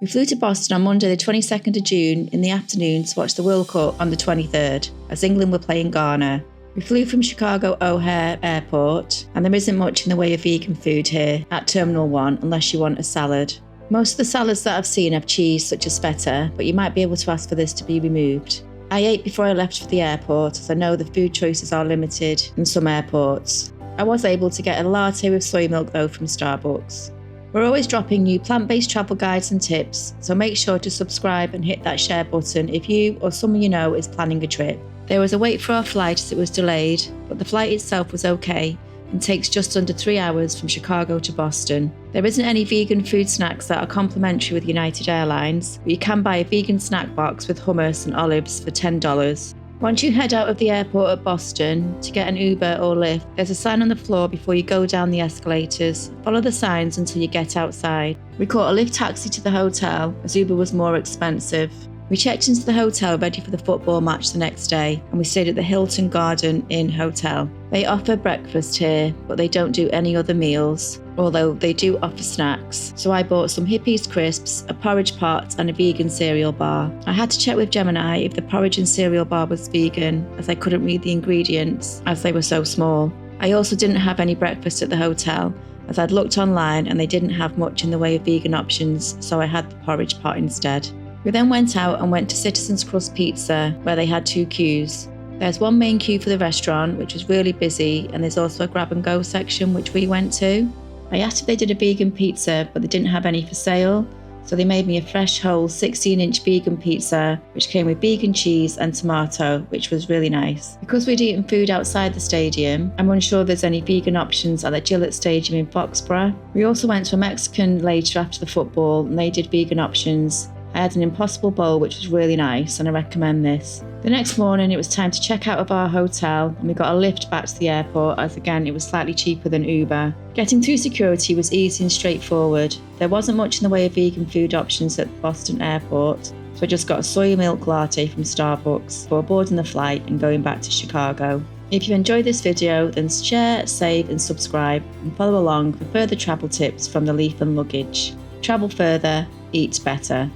We flew to Boston on Monday the 22nd of June in the afternoon to watch the World Cup on the 23rd, as England were playing Ghana. We flew from Chicago O'Hare Airport, and there isn't much in the way of vegan food here at Terminal 1 unless you want a salad. Most of the salads that I've seen have cheese such as feta, but you might be able to ask for this to be removed. I ate before I left for the airport, as I know the food choices are limited in some airports. I was able to get a latte with soy milk though from Starbucks. We're always dropping new plant-based travel guides and tips, so make sure to subscribe and hit that share button if you or someone you know is planning a trip. There was a wait for our flight as it was delayed, but the flight itself was okay and takes just under 3 hours from Chicago to Boston. There isn't any vegan food snacks that are complimentary with United Airlines, but you can buy a vegan snack box with hummus and olives for $10. Once you head out of the airport at Boston to get an Uber or Lyft, there's a sign on the floor before you go down the escalators. Follow the signs until you get outside. We caught a Lyft taxi to the hotel as Uber was more expensive. We checked into the hotel ready for the football match the next day, and we stayed at the Hilton Garden Inn Hotel. They offer breakfast here, but they don't do any other meals, although they do offer snacks. So I bought some Hippies crisps, a porridge pot and a vegan cereal bar. I had to check with Gemini if the porridge and cereal bar was vegan, as I couldn't read the ingredients as they were so small. I also didn't have any breakfast at the hotel, as I'd looked online and they didn't have much in the way of vegan options, so I had the porridge pot instead. We then went out and went to Citizens Crust Pizza, where they had 2 queues. There's one main queue for the restaurant, which was really busy, and there's also a grab and go section which we went to. I asked if they did a vegan pizza, but they didn't have any for sale, so they made me a fresh whole 16-inch vegan pizza, which came with vegan cheese and tomato, which was really nice. Because we'd eaten food outside the stadium, I'm unsure there's any vegan options at the Gillette Stadium in Foxborough. We also went to a Mexican later after the football, and they did vegan options. I had an Impossible Bowl, which was really nice, and I recommend this. The next morning it was time to check out of our hotel, and we got a lift back to the airport, as again it was slightly cheaper than Uber. Getting through security was easy and straightforward. There wasn't much in the way of vegan food options at Boston Airport, so I just got a soy milk latte from Starbucks before boarding the flight and going back to Chicago. If you enjoyed this video, then share, save and subscribe, and follow along for further travel tips from the Leaf and Luggage. Travel further, eat better.